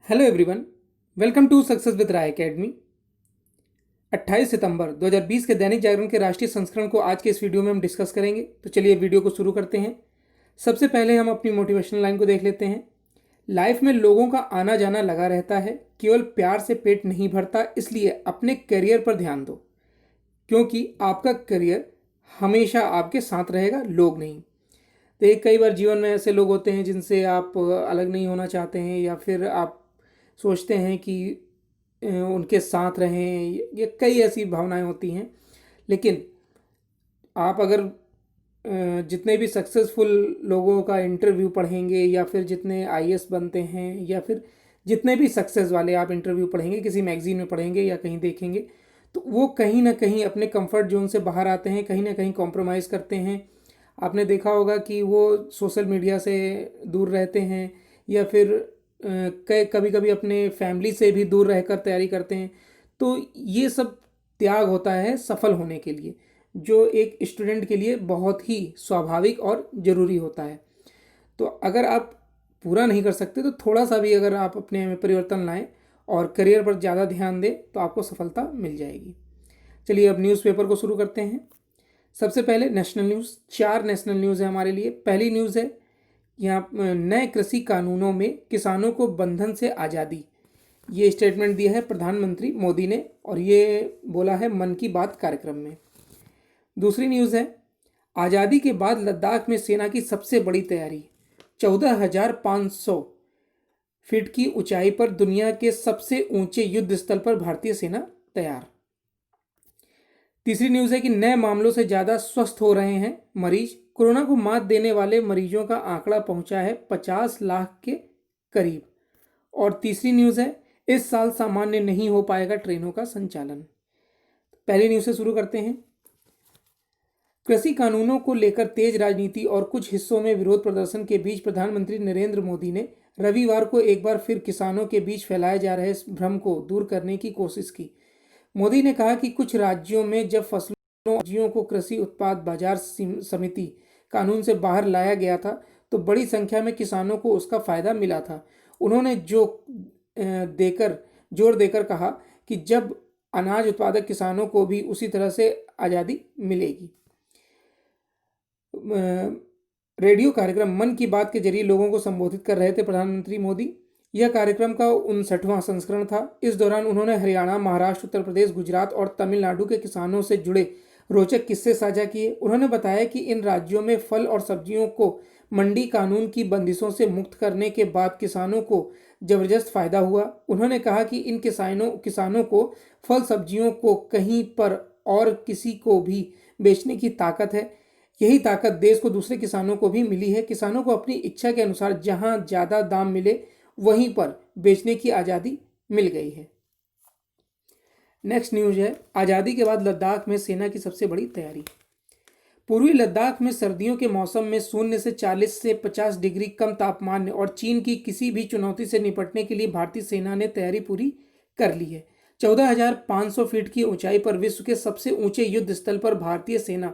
Hello everyone, welcome to success with Rai academy. 28 सितंबर 2020 के दैनिक जागरण के राष्ट्रीय संस्करण को आज के इस वीडियो में हम डिस्कस करेंगे। तो चलिए वीडियो को शुरू करते हैं। सबसे पहले हम अपनी मोटिवेशनल लाइन को देख लेते हैं। लाइफ में लोगों का आना जाना लगा रहता है, केवल प्यार से पेट नहीं भरता, इसलिए अपने करियर पर ध्यान दो, क्योंकि आपका करियर हमेशा आपके साथ रहेगा, लोग नहीं। तो एक कई बार जीवन में ऐसे लोग होते हैं जिनसे आप अलग नहीं होना चाहते हैं, या फिर आप सोचते हैं कि उनके साथ रहें। ये कई ऐसी भावनाएं होती हैं। लेकिन आप अगर जितने भी सक्सेसफुल लोगों का इंटरव्यू पढ़ेंगे, या फिर जितने आईएएस बनते हैं, या फिर जितने भी सक्सेस वाले आप इंटरव्यू पढ़ेंगे, किसी मैगजीन में पढ़ेंगे या कहीं देखेंगे, तो वो कहीं ना कहीं अपने कंफर्ट जोन से बाहर आते हैं, कहीं ना कहीं कॉम्प्रोमाइज़ करते हैं। आपने देखा होगा कि वो सोशल मीडिया से दूर रहते हैं, या फिर कभी कभी अपने फैमिली से भी दूर रहकर तैयारी करते हैं। तो ये सब त्याग होता है सफल होने के लिए, जो एक स्टूडेंट के लिए बहुत ही स्वाभाविक और ज़रूरी होता है। तो अगर आप पूरा नहीं कर सकते तो थोड़ा सा भी अगर आप अपने में परिवर्तन लाएं और करियर पर ज़्यादा ध्यान दें तो आपको सफलता मिल जाएगी। चलिए अब न्यूज़पेपर को शुरू करते हैं। सबसे पहले नेशनल न्यूज़, 4 नेशनल न्यूज़ है हमारे लिए। पहली न्यूज़ है यहाँ नए कृषि कानूनों में किसानों को बंधन से आज़ादी। ये स्टेटमेंट दिया है प्रधानमंत्री मोदी ने, और ये बोला है मन की बात कार्यक्रम में। दूसरी न्यूज़ है आज़ादी के बाद लद्दाख में सेना की सबसे बड़ी तैयारी। 14,500 फीट की ऊंचाई पर दुनिया के सबसे ऊंचे युद्ध स्थल पर भारतीय सेना तैयार। तीसरी न्यूज़ है कि नए मामलों से ज़्यादा स्वस्थ हो रहे हैं मरीज। कोरोना को मात देने वाले मरीजों का आंकड़ा पहुंचा है 50 लाख के करीब। और तीसरी न्यूज़ है इस साल सामान्य नहीं हो पाएगा ट्रेनों का संचालन। पहली न्यूज़ से शुरू करते हैं। कृषि कानूनों को लेकर तेज राजनीति और कुछ हिस्सों में विरोध प्रदर्शन के बीच प्रधानमंत्री नरेंद्र मोदी ने रविवार को एक बार फिर किसानों के बीच फैलाए जा रहे भ्रम को दूर करने की कोशिश की। मोदी ने कहा कि कुछ राज्यों में जब फसलों राज्यों को कृषि उत्पाद बाजार समिति कानून से बाहर लाया गया था तो बड़ी संख्या में किसानों को उसका फायदा मिला था। उन्होंने जोर देकर कहा कि जब अनाज उत्पादक किसानों को भी उसी तरह से आज़ादी मिलेगी। रेडियो कार्यक्रम मन की बात के जरिए लोगों को संबोधित कर रहे थे प्रधानमंत्री मोदी। यह कार्यक्रम का 59वां संस्करण था। इस दौरान उन्होंने हरियाणा, महाराष्ट्र, उत्तर प्रदेश, गुजरात और तमिलनाडु के किसानों से जुड़े रोचक किस्से साझा किए। उन्होंने बताया कि इन राज्यों में फल और सब्जियों को मंडी कानून की बंदिशों से मुक्त करने के बाद किसानों को जबरदस्त फायदा हुआ। उन्होंने कहा कि इन किसानों को फल सब्जियों को कहीं पर और किसी को भी बेचने की ताकत है। यही ताकत देश को दूसरे किसानों को भी मिली है। किसानों को अपनी इच्छा के अनुसार जहां ज़्यादा दाम मिले वहीं पर बेचने की आज़ादी मिल गई है। नेक्स्ट न्यूज़ है आज़ादी के बाद लद्दाख में सेना की सबसे बड़ी तैयारी। पूर्वी लद्दाख में सर्दियों के मौसम में 0 से 40 से 50 डिग्री कम तापमान और चीन की किसी भी चुनौती से निपटने के लिए भारतीय सेना ने तैयारी पूरी कर ली है। 14,500 फीट की ऊंचाई पर विश्व के सबसे ऊंचे युद्ध स्थल पर भारतीय सेना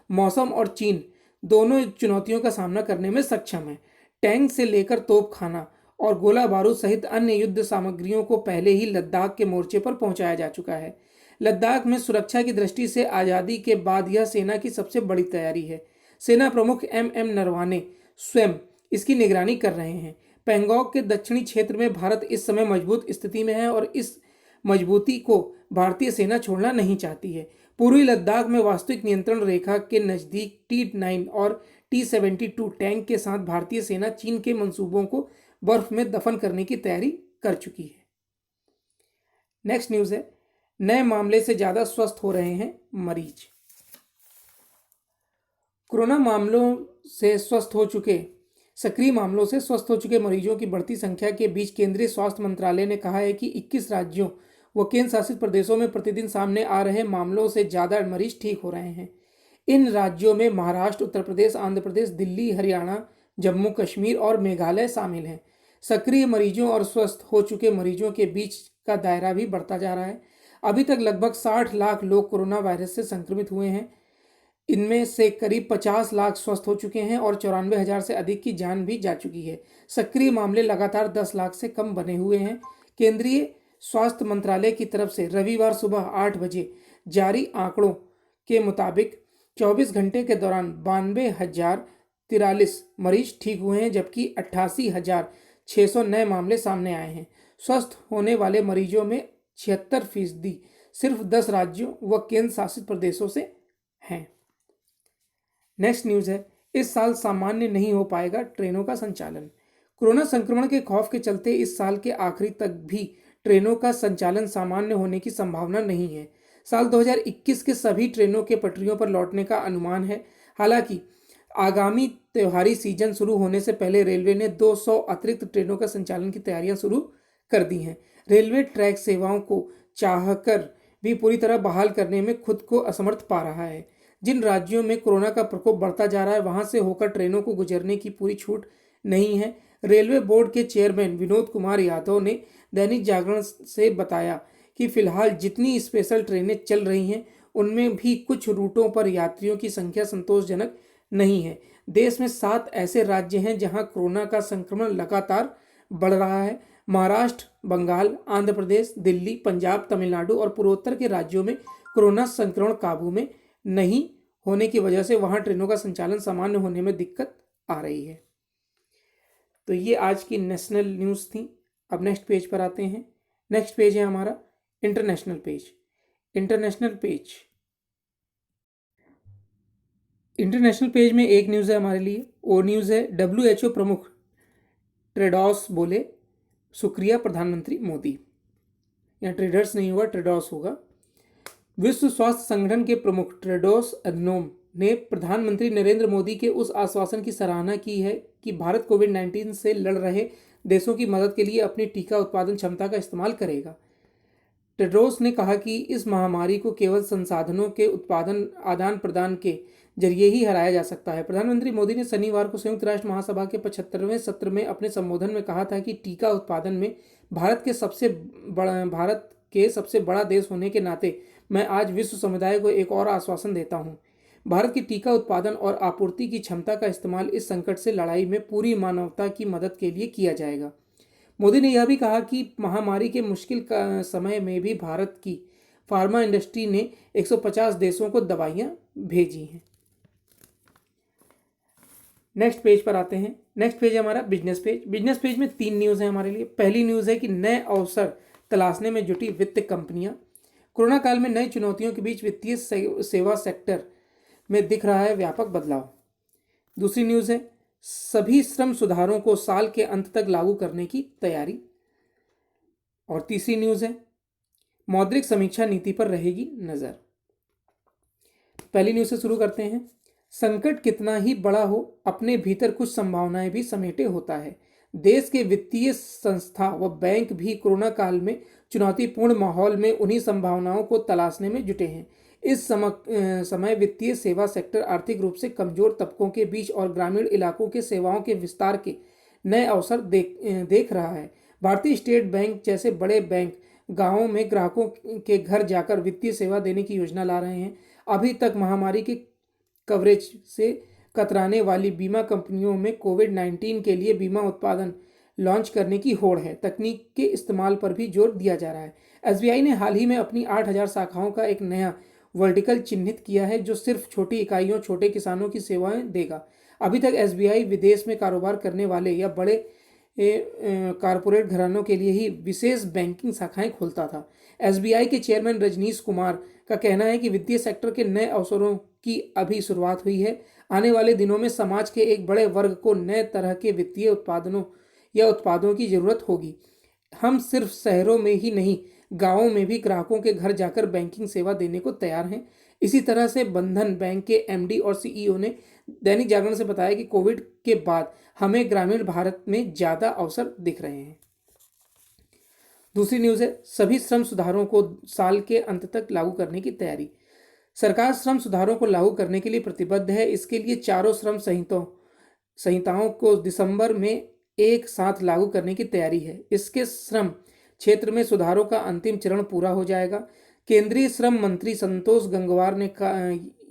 मौसम और चीन दोनों चुनौतियों का सामना करने में सक्षम है। टैंक से लेकर तोपखाना और गोला बारूद सहित अन्य युद्ध सामग्रियों को पहले ही लद्दाख के मोर्चे पर पहुंचाया जा चुका है। लद्दाख में सुरक्षा की दृष्टि से आज़ादी के बाद यह सेना की सबसे बड़ी तैयारी है। सेना प्रमुख एम नरवाने स्वयं इसकी निगरानी कर रहे हैं। पैंगोंग के दक्षिणी क्षेत्र में भारत इस समय मजबूत स्थिति में है और इस मजबूती को भारतीय सेना छोड़ना नहीं चाहती है। पूर्वी लद्दाख में वास्तविक नियंत्रण रेखा के नज़दीक T-9 और T-72 टैंक के साथ भारतीय सेना चीन के मंसूबों को बर्फ में दफन करने की तैयारी कर चुकी है। नेक्स्ट न्यूज़ है नए मामले से ज़्यादा स्वस्थ हो रहे हैं मरीज। कोरोना सक्रिय मामलों से स्वस्थ हो चुके मरीजों की बढ़ती संख्या के बीच केंद्रीय स्वास्थ्य मंत्रालय ने कहा है कि 21 राज्यों व केंद्र शासित प्रदेशों में प्रतिदिन सामने आ रहे मामलों से ज़्यादा मरीज ठीक हो रहे हैं। इन राज्यों में महाराष्ट्र, उत्तर प्रदेश, आंध्र प्रदेश, दिल्ली, हरियाणा, जम्मू कश्मीर और मेघालय शामिल हैं। सक्रिय मरीजों और स्वस्थ हो चुके मरीजों के बीच का दायरा भी बढ़ता जा रहा है। अभी तक लगभग 60 लाख लोग कोरोना वायरस से संक्रमित हुए हैं। इनमें से करीब 50 लाख स्वस्थ हो चुके हैं और 94,000 से अधिक की जान भी जा चुकी है। सक्रिय मामले लगातार 10 लाख से कम बने हुए हैं। केंद्रीय स्वास्थ्य मंत्रालय की तरफ से रविवार सुबह 8 बजे जारी आंकड़ों के मुताबिक 24 घंटे के दौरान 92,043 मरीज ठीक हुए हैं, जबकि 88,600 नए मामले सामने आए हैं। स्वस्थ होने वाले मरीजों में 76% सिर्फ 10 राज्यों व केंद्र शासित प्रदेशों से हैं। नेक्स्ट न्यूज़ है, इस साल सामान्य नहीं हो पाएगा ट्रेनों का संचालन। कोरोना संक्रमण के खौफ के चलते इस साल के आखिरी तक भी ट्रेनों का संचालन सामान्य होने की संभावना नहीं है। साल 2021 के सभी ट्रेनों के पटरियों पर लौटने का अनुमान है। हालांकि आगामी त्योहारी सीजन शुरू होने से पहले रेलवे ने 200 अतिरिक्त ट्रेनों का संचालन की तैयारियां शुरू कर दी हैं। रेलवे ट्रैक सेवाओं को चाहकर भी पूरी तरह बहाल करने में खुद को असमर्थ पा रहा है। जिन राज्यों में कोरोना का प्रकोप बढ़ता जा रहा है, वहां से होकर ट्रेनों को गुजरने की पूरी छूट नहीं है। रेलवे बोर्ड के चेयरमैन विनोद कुमार यादव ने दैनिक जागरण से बताया कि फिलहाल जितनी स्पेशल ट्रेनें चल रही हैं, उनमें भी कुछ रूटों पर यात्रियों की संख्या संतोषजनक नहीं है। देश में 7 ऐसे राज्य हैं जहां कोरोना का संक्रमण लगातार बढ़ रहा है। महाराष्ट्र, बंगाल, आंध्र प्रदेश, दिल्ली, पंजाब, तमिलनाडु और पूर्वोत्तर के राज्यों में कोरोना संक्रमण काबू में नहीं होने की वजह से वहां ट्रेनों का संचालन सामान्य होने में दिक्कत आ रही है। तो ये आज की नेशनल न्यूज़ थी। अब नेक्स्ट पेज पर आते हैं। नेक्स्ट पेज है हमारा इंटरनेशनल पेज। इंटरनेशनल पेज में एक न्यूज़ है हमारे लिए। वो न्यूज़ है, WHO प्रमुख टेड्रोस बोले शुक्रिया प्रधानमंत्री मोदी। यहाँ ट्रेडर्स नहीं होगा, टेड्रोस होगा। विश्व स्वास्थ्य संगठन के प्रमुख टेड्रोस अधनोम ने प्रधानमंत्री नरेंद्र मोदी के उस आश्वासन की सराहना की है कि भारत कोविड-19 से लड़ रहे देशों की मदद के लिए अपनी टीका उत्पादन क्षमता का इस्तेमाल करेगा। टेड्रोस ने कहा कि इस महामारी को केवल संसाधनों के उत्पादन आदान प्रदान के जरिए ही हराया जा सकता है। प्रधानमंत्री मोदी ने शनिवार को संयुक्त राष्ट्र महासभा के 75वें सत्र में अपने संबोधन में कहा था कि टीका उत्पादन में भारत के सबसे बड़ा देश होने के नाते मैं आज विश्व समुदाय को एक और आश्वासन देता हूं। भारत की टीका उत्पादन और आपूर्ति की क्षमता का इस्तेमाल इस संकट से लड़ाई में पूरी मानवता की मदद के लिए किया जाएगा। मोदी ने यह भी कहा कि महामारी के मुश्किल समय में भी भारत की फार्मा इंडस्ट्री ने 150 देशों को दवाइयां भेजी हैं। नेक्स्ट पेज पर आते हैं। नेक्स्ट पेज है हमारा बिजनेस पेज। बिजनेस पेज में 3 न्यूज़ है हमारे लिए। पहली न्यूज़ है कि नए अवसर तलाशने में जुटी वित्त कंपनियां। कोरोना काल में नई चुनौतियों के बीच वित्तीय सेवा सेक्टर में दिख रहा है व्यापक बदलाव। दूसरी न्यूज़ है, सभी श्रम सुधारों को साल के अंत तक लागू करने की तैयारी। और तीसरी न्यूज़ है, मौद्रिक समीक्षा नीति पर रहेगी नजर। पहली न्यूज़ से शुरू करते हैं। संकट कितना ही बड़ा हो, अपने भीतर कुछ संभावनाएं भी समेटे होता है। देश के वित्तीय संस्था व बैंक भी कोरोना काल में चुनौतीपूर्ण माहौल में उन्हीं संभावनाओं को तलाशने में जुटे हैं। इस समय वित्तीय सेवा सेक्टर आर्थिक रूप से कमजोर तबकों के बीच और ग्रामीण इलाकों के सेवाओं के विस्तार के नए अवसर देख रहा है। भारतीय स्टेट बैंक जैसे बड़े बैंक गांवों में ग्राहकों के घर जाकर वित्तीय सेवा देने की योजना ला रहे हैं। अभी तक महामारी के कवरेज से कतराने वाली बीमा कंपनियों में कोविड-19 के लिए बीमा उत्पादन लॉन्च करने की होड़ है। तकनीक के इस्तेमाल पर भी जोर दिया जा रहा है। एसबीआई ने हाल ही में अपनी 8,000 शाखाओं का एक नया वर्टिकल चिन्हित किया है, जो सिर्फ छोटी इकाइयों, छोटे किसानों की सेवाएं देगा। अभी तक एसबीआई विदेश में कारोबार करने वाले या बड़े कारपोरेट घरानों के लिए ही विशेष बैंकिंग शाखाएं खोलता था। एसबीआई के चेयरमैन रजनीश कुमार का कहना है कि वित्तीय सेक्टर के नए अवसरों की अभी शुरुआत हुई है। आने वाले दिनों में समाज के एक बड़े वर्ग को नए तरह के वित्तीय उत्पादों की जरूरत होगी। हम सिर्फ शहरों में ही नहीं, गांवों में भी ग्राहकों के घर जाकर बैंकिंग सेवा देने को तैयार हैं। इसी तरह से बंधन बैंक के एमडी और सीईओ ने दैनिक जागरण से बताया कि कोविड के बाद हमें ग्रामीण भारत में ज्यादा अवसर दिख रहे हैं। दूसरी न्यूज़ है, सभी श्रम सुधारों को साल के अंत तक लागू करने की तैयारी। सरकार श्रम सुधारों को लागू करने के लिए प्रतिबद्ध है। इसके लिए चारों श्रम संहिताओं को दिसंबर में एक साथ लागू करने की तैयारी है। इसके श्रम क्षेत्र में सुधारों का अंतिम चरण पूरा हो जाएगा केंद्रीय श्रम मंत्री संतोष गंगवार ने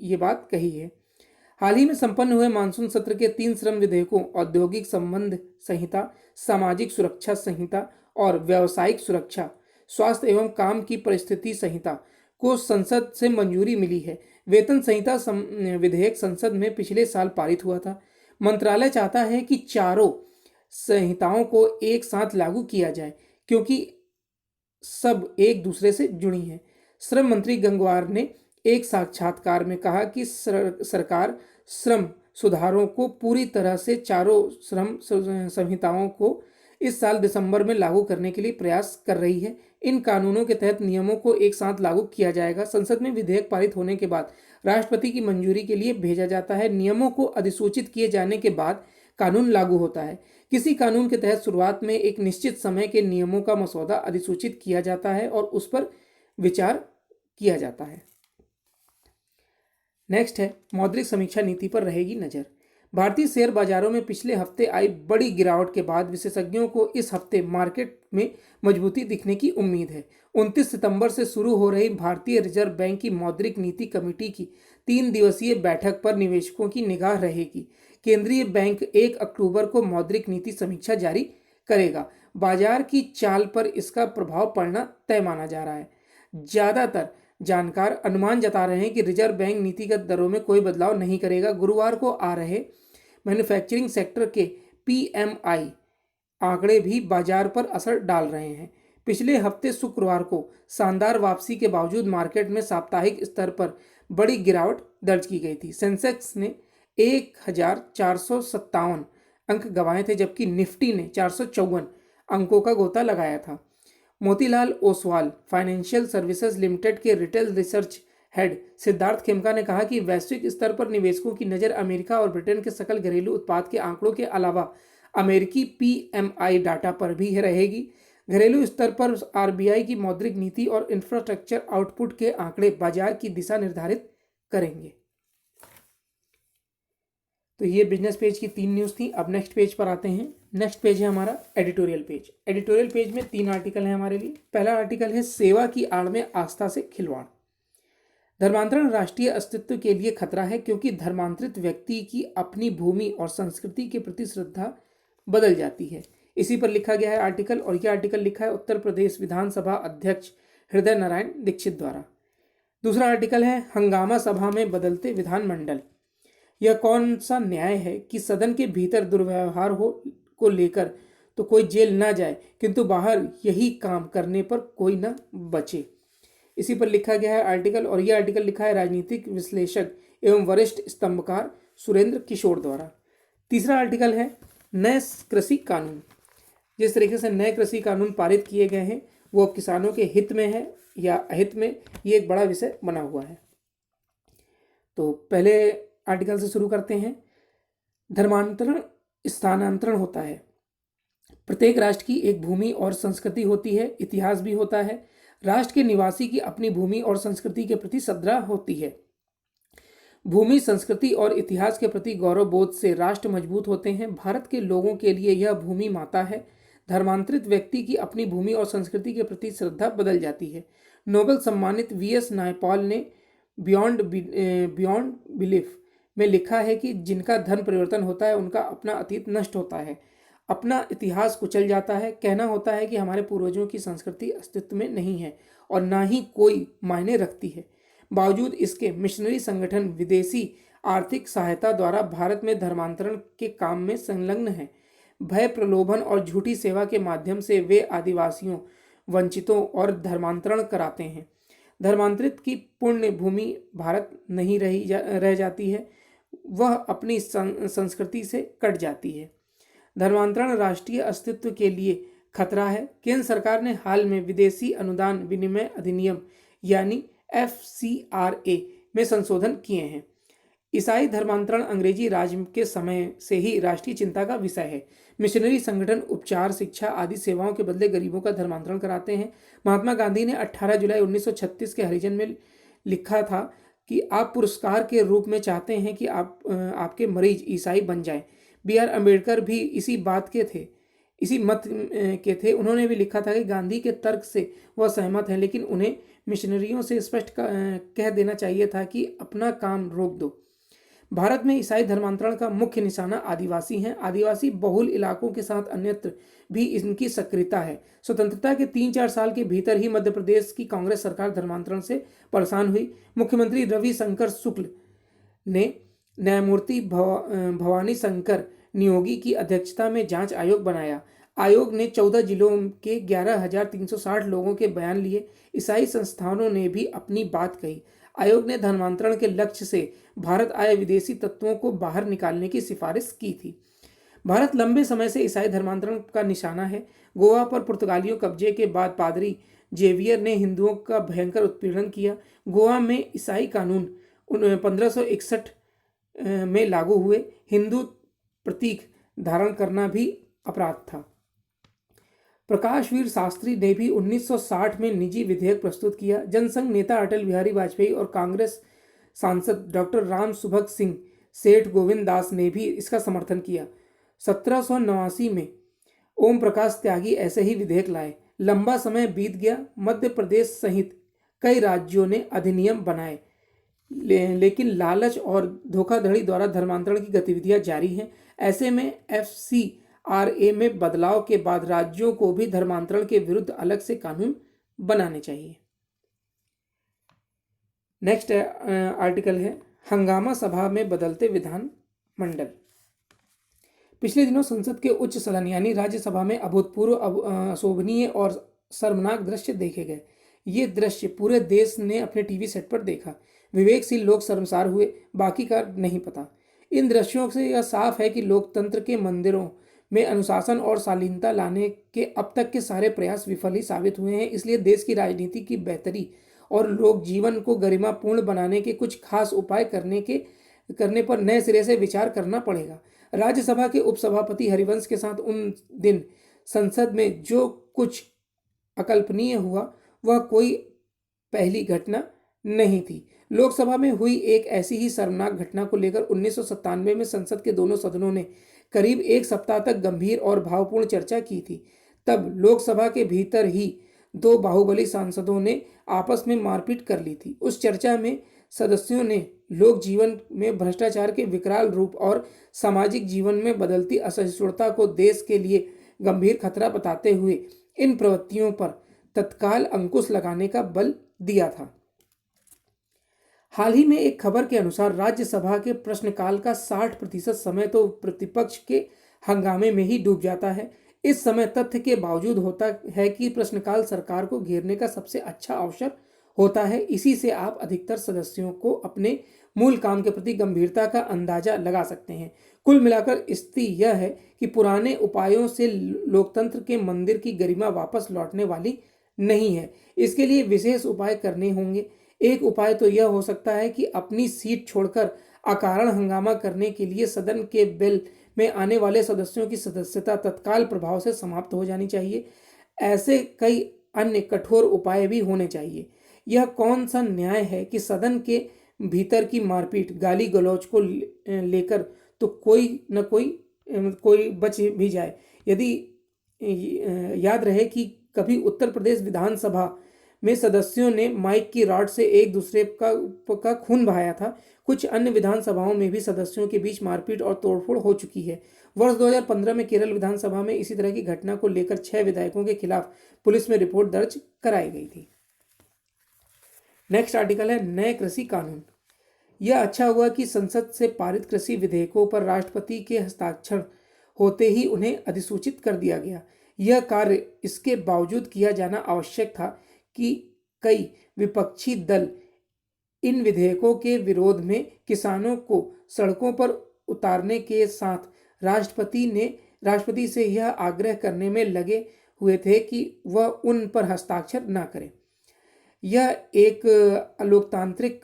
ये बात कही है। हाल ही में संपन्न हुए मानसून सत्र के 3 श्रम विधेयकों, औद्योगिक संबंध संहिता, सामाजिक सुरक्षा संहिता और व्यावसायिक सुरक्षा, स्वास्थ्य एवं काम की परिस्थिति संहिता को संसद से मंजूरी मिली है। वेतन संहिता विधेयक संसद में पिछले साल पारित हुआ था। मंत्रालय चाहता है कि चारों संहिताओं को एक साथ लागू किया जाए क्योंकि सब एक दूसरे से जुड़ी हैं। श्रम मंत्री गंगवार ने एक साक्षात्कार में कहा कि सरकार श्रम सुधारों को पूरी तरह से चारों श्रम संहिताओं को इस साल दिसंबर में लागू करने के लिए प्रयास कर रही है। इन कानूनों के तहत नियमों को एक साथ लागू किया जाएगा। संसद में विधेयक पारित होने के बाद राष्ट्रपति की मंजूरी के लिए भेजा जाता है। नियमों को अधिसूचित किए जाने के बाद कानून लागू होता है। किसी कानून के तहत शुरुआत में एक निश्चित समय के नियमों का मसौदा अधिसूचित किया जाता है और उस पर विचार किया जाता है। नेक्स्ट है, मौद्रिक समीक्षा नीति पर रहेगी नजर। भारतीय शेयर बाजारों में पिछले हफ्ते आई बड़ी गिरावट के बाद विशेषज्ञों को इस हफ्ते मार्केट में मजबूती दिखने की उम्मीद है। 29 सितंबर से शुरू हो रही भारतीय रिजर्व बैंक की मौद्रिक नीति कमेटी की 3 दिवसीय बैठक पर निवेशकों की निगाह रहेगी। केंद्रीय बैंक 1 अक्टूबर को मौद्रिक नीति समीक्षा जारी करेगा। बाजार की चाल पर इसका प्रभाव पड़ना तय माना जा रहा है। ज्यादातर जानकार अनुमान जता रहे हैं कि रिजर्व बैंक नीतिगत दरों में कोई बदलाव नहीं करेगा। गुरुवार को आ रहे मैन्युफैक्चरिंग सेक्टर के PMI आंकड़े भी बाजार पर असर डाल रहे हैं। पिछले हफ्ते शुक्रवार को शानदार वापसी के बावजूद मार्केट में साप्ताहिक स्तर पर बड़ी गिरावट दर्ज की गई थी। सेंसेक्स ने 1457 अंक गंवाए थे, जबकि निफ्टी ने 454 अंकों का गोता लगाया था। Motilal Oswal financial services limited के retail research head Siddharth Khemka ने कहा कि वैश्विक स्तर पर निवेशकों की नज़र अमेरिका और ब्रिटेन के सकल घरेलू उत्पाद के आंकड़ों के अलावा अमेरिकी PMI डाटा पर भी रहेगी। घरेलू स्तर पर RBI की मौद्रिक नीति और इंफ्रास्ट्रक्चर आउटपुट के आंकड़े बाजार की दिशा निर्धारित करेंगे। तो ये बिजनेस पेज की 3 न्यूज़ थी। अब नेक्स्ट पेज पर आते हैं। नेक्स्ट पेज है हमारा एडिटोरियल पेज। एडिटोरियल पेज में 3 आर्टिकल हैं हमारे लिए। पहला आर्टिकल है सेवा की आड़ में आस्था से खिलवाड़। धर्मांतरण राष्ट्रीय अस्तित्व के लिए खतरा है क्योंकि धर्मांतरित व्यक्ति की अपनी भूमि और संस्कृति के प्रति श्रद्धा बदल जाती है। इसी पर लिखा गया है आर्टिकल, और यह आर्टिकल लिखा है उत्तर प्रदेश विधानसभा अध्यक्ष हृदय नारायण दीक्षित द्वारा। दूसरा आर्टिकल है हंगामा सभा में बदलते विधानमंडल। यह कौन सा न्याय है कि सदन के भीतर दुर्व्यवहार को लेकर तो कोई जेल ना जाए, किंतु बाहर यही काम करने पर कोई ना बचे। इसी पर लिखा गया है आर्टिकल, और यह आर्टिकल लिखा है राजनीतिक विश्लेषक एवं वरिष्ठ स्तंभकार सुरेंद्र किशोर द्वारा। तीसरा आर्टिकल है नए कृषि कानून। जिस तरीके से नए कृषि कानून पारित किए गए हैं वो किसानों के हित में है या अहित में, ये एक बड़ा विषय बना हुआ है। तो पहले आर्टिकल से शुरू करते हैं। धर्मांतरण स्थानांतरण होता है। प्रत्येक राष्ट्र की एक भूमि और संस्कृति होती है, इतिहास भी होता है। राष्ट्र के निवासी की अपनी भूमि और संस्कृति के प्रति श्रद्धा होती है। भूमि, संस्कृति और इतिहास के प्रति गौरव बोध से राष्ट्र मजबूत होते हैं। भारत के लोगों के लिए यह भूमि माता है। धर्मांतरित व्यक्ति की अपनी भूमि और संस्कृति के प्रति श्रद्धा बदल जाती है। नोबेल सम्मानित VS नायपॉल ने बियॉन्ड बिलीफ में लिखा है कि जिनका धर्म परिवर्तन होता है उनका अपना अतीत नष्ट होता है, अपना इतिहास कुचल जाता है। कहना होता है कि हमारे पूर्वजों की संस्कृति अस्तित्व में नहीं है और ना ही कोई मायने रखती है। बावजूद इसके मिशनरी संगठन विदेशी आर्थिक सहायता द्वारा भारत में धर्मांतरण के काम में संलग्न हैं। भय, प्रलोभन और झूठी सेवा के माध्यम से वे आदिवासियों, वंचितों और धर्मांतरण कराते हैं। धर्मांतरित की पुण्य भूमि भारत नहीं रह जाती है, वह अपनी संस्कृति से कट जाती है। धर्मांतरण राष्ट्रीय अस्तित्व के लिए खतरा है। केंद्र सरकार ने हाल में विदेशी अनुदान विनिमय अधिनियम यानी FCRA में संशोधन किए हैं। ईसाई धर्मांतरण अंग्रेजी राज के समय से ही राष्ट्रीय चिंता का विषय है। मिशनरी संगठन उपचार, शिक्षा आदि सेवाओं के बदले गरीबों का धर्मांतरण कराते हैं। महात्मा गांधी ने 18 जुलाई 1936 के हरिजन में लिखा था कि आप पुरस्कार के रूप में चाहते हैं कि आपके मरीज ईसाई बन जाएं। BR अम्बेडकर भी इसी मत के थे। उन्होंने भी लिखा था कि गांधी के तर्क से वह सहमत हैं, लेकिन उन्हें मिशनरियों से स्पष्ट कह देना चाहिए था कि अपना काम रोक दो। भारत में ईसाई धर्मांतरण का मुख्य निशाना आदिवासी हैं। आदिवासी बहुल इलाकों के साथ अन्यत्र भी इनकी सक्रियता है। स्वतंत्रता के 3-4 साल के भीतर ही मध्य प्रदेश की कांग्रेस सरकार धर्मांतरण से परेशान हुई। मुख्यमंत्री रविशंकर शुक्ल ने न्यायमूर्ति भवानी शंकर नियोगी की अध्यक्षता में जांच आयोग बनाया। आयोग ने 14 जिलों के 11,360 लोगों के बयान लिए। ईसाई संस्थानों ने भी अपनी बात कही। आयोग ने धर्मांतरण के लक्ष्य से भारत आए विदेशी तत्वों को बाहर निकालने की सिफारिश की थी। भारत लंबे समय से ईसाई धर्मांतरण का निशाना है। गोवा पर पुर्तगालियों कब्जे के बाद पादरी जेवियर ने हिंदुओं का भयंकर उत्पीड़न किया। गोवा में ईसाई कानून 1561 में लागू हुए। हिंदू प्रतीक धारण करना भी अपराध था। प्रकाशवीर शास्त्री ने भी 1960 में निजी विधेयक प्रस्तुत किया। जनसंघ नेता अटल बिहारी वाजपेयी और कांग्रेस सांसद डॉक्टर राम सुभग सिंह सेठ गोविंद दास ने भी इसका समर्थन किया। 1789 में ओम प्रकाश त्यागी ऐसे ही विधेयक लाए। लंबा समय बीत गया। मध्य प्रदेश सहित कई राज्यों ने अधिनियम बनाए, लेकिन लालच और धोखाधड़ी द्वारा धर्मांतरण की गतिविधियां जारी हैं। ऐसे में FCRA में बदलाव के बाद राज्यों को भी धर्मांतरण के विरुद्ध अलग से कानून बनाने चाहिए। नेक्स्ट आर्टिकल है हंगामा सभा में बदलते विधान मंडल। पिछले दिनों संसद के उच्च सदन यानी राज्यसभा में अभूतपूर्व अशोभनीय और शर्मनाक दृश्य देखे गए। ये दृश्य पूरे देश ने अपने टीवी सेट पर देखा। विवेकशील लोग शर्मसार हुए, बाकी का नहीं पता। इन दृश्यों से यह साफ है कि लोकतंत्र के मंदिरों में अनुशासन और शालीनता लाने के अब तक के सारे प्रयास विफल ही साबित हुए हैं। इसलिए देश की राजनीति की बेहतरी और लोक जीवन को गरिमापूर्ण बनाने के कुछ खास उपाय करने पर नए सिरे से विचार करना पड़ेगा। राज्यसभा के उपसभापति हरिवंश के साथ उन दिन संसद में जो कुछ अकल्पनीय हुआ वह कोई पहली घटना नहीं थी। लोकसभा में हुई एक ऐसी ही शर्मनाक घटना को लेकर 1997 में संसद के दोनों सदनों ने करीब एक सप्ताह तक गंभीर और भावपूर्ण चर्चा की थी। तब लोकसभा के भीतर ही दो बाहुबली सांसदों ने आपस में मारपीट कर ली थी। उस चर्चा में सदस्यों ने लोक जीवन में भ्रष्टाचार के विकराल रूप और सामाजिक जीवन में बदलती असहिष्णुता को देश के लिए गंभीर खतरा बताते हुए इन प्रवृत्तियों पर तत्काल अंकुश लगाने का बल दिया था। हाल ही में एक खबर के अनुसार राज्यसभा के प्रश्नकाल का 60% समय तो प्रतिपक्ष के हंगामे में ही डूब जाता है। इस समय तथ्य के बावजूद होता है कि प्रश्नकाल सरकार को घेरने का सबसे अच्छा अवसर होता है। इसी से आप अधिकतर सदस्यों को अपने मूल काम के प्रति गंभीरता का अंदाजा लगा सकते हैं। कुल मिलाकर स्थिति यह है कि पुराने उपायों से लोकतंत्र के मंदिर की गरिमा वापस लौटने वाली नहीं है। इसके लिए विशेष उपाय करने होंगे। एक उपाय तो यह हो सकता है कि अपनी सीट छोड़कर अकारण हंगामा करने के लिए सदन के बेल में आने वाले सदस्यों की सदस्यता तत्काल प्रभाव से समाप्त हो जानी चाहिए। ऐसे कई अन्य कठोर उपाय भी होने चाहिए। यह कौन सा न्याय है कि सदन के भीतर की मारपीट गाली गलौज को लेकर तो कोई न कोई बच भी जाए। यदि याद रहे कि कभी उत्तर प्रदेश विधानसभा में सदस्यों ने माइक की रॉड से एक दूसरे का खून बहाया था। कुछ अन्य विधानसभाओं में भी सदस्यों के बीच मारपीट और तोड़फोड़ हो चुकी है। वर्ष 2015 में केरल विधानसभा में इसी तरह की घटना को लेकर 6 विधायकों के खिलाफ पुलिस में रिपोर्ट दर्ज कराई गई थी। नेक्स्ट आर्टिकल है नए कृषि कानून। यह अच्छा हुआ कि संसद से पारित कृषि विधेयकों पर राष्ट्रपति के हस्ताक्षर होते ही उन्हें अधिसूचित कर दिया गया। यह कार्य इसके बावजूद किया जाना आवश्यक था कि कई विपक्षी दल इन विधेयकों के विरोध में किसानों को सड़कों पर उतारने के साथ राष्ट्रपति से यह आग्रह करने में लगे हुए थे कि वह उन पर हस्ताक्षर न करें। यह एक अलोकतांत्रिक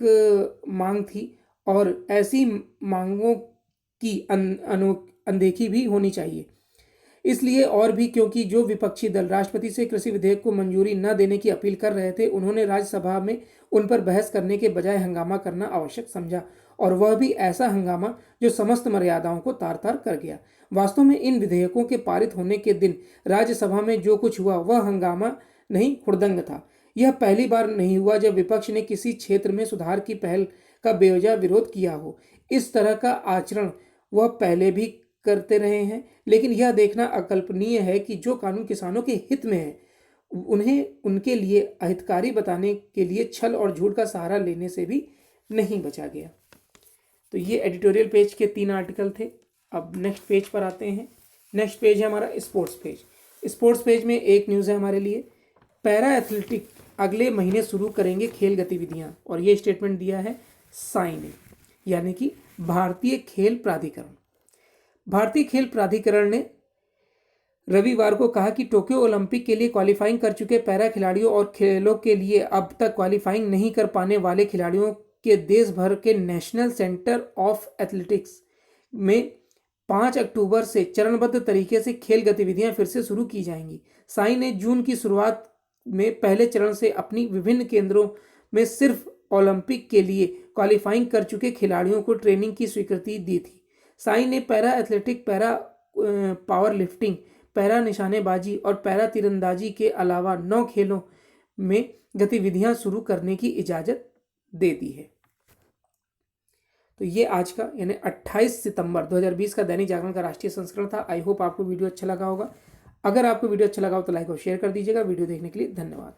मांग थी और ऐसी मांगों की अनदेखी भी होनी चाहिए। इसलिए और भी क्योंकि जो विपक्षी दल राष्ट्रपति से कृषि विधेयक को मंजूरी न देने की अपील कर रहे थे, उन्होंने राज्यसभा में उन पर बहस करने के बजाय हंगामा करना आवश्यक समझा, और वह भी ऐसा हंगामा जो समस्त मर्यादाओं को तार तार कर गया। वास्तव में इन विधेयकों के पारित होने के दिन राज्यसभा में जो कुछ हुआ वह हंगामा नहीं, हुड़दंग था। यह पहली बार नहीं हुआ जब विपक्ष ने किसी क्षेत्र में सुधार की पहल का बेवजह विरोध किया हो। इस तरह का आचरण वह पहले भी करते रहे हैं, लेकिन यह देखना अकल्पनीय है कि जो कानून किसानों के हित में है उन्हें उनके लिए अहितकारी बताने के लिए छल और झूठ का सहारा लेने से भी नहीं बचा गया। तो ये एडिटोरियल पेज के 3 आर्टिकल थे। अब नेक्स्ट पेज पर आते हैं। नेक्स्ट पेज है हमारा स्पोर्ट्स पेज। स्पोर्ट्स पेज में एक न्यूज़ है हमारे लिए, पैरा एथलेटिक अगले महीने शुरू करेंगे खेल गतिविधियां, और ये स्टेटमेंट दिया है साई ने, यानी कि भारतीय खेल प्राधिकरण। भारतीय खेल प्राधिकरण ने रविवार को कहा कि टोक्यो ओलंपिक के लिए क्वालिफाइंग कर चुके पैरा खिलाड़ियों और खेलों के लिए अब तक क्वालिफाइंग नहीं कर पाने वाले खिलाड़ियों के देश भर के नेशनल सेंटर ऑफ एथलेटिक्स में 5 अक्टूबर से चरणबद्ध तरीके से खेल गतिविधियां फिर से शुरू की जाएंगी। साई ने जून की शुरुआत में पहले चरण से अपनी विभिन्न केंद्रों में सिर्फ ओलंपिक के लिए क्वालिफाइंग कर चुके खिलाड़ियों को ट्रेनिंग की स्वीकृति दी थी। साई ने para athletic, para power lifting, para निशानेबाजी और पैरा तीरंदाजी के अलावा 9 खेलों में गतिविधियां शुरू करने की इजाज़त दे दी है। तो ये आज का यानी 28 सितंबर 2020 का दैनिक जागरण का राष्ट्रीय संस्करण था। आई होप आपको वीडियो अच्छा लगा होगा। अगर आपको वीडियो अच्छा लगा हो तो लाइक और शेयर कर दीजिएगा। वीडियो देखने के लिए धन्यवाद।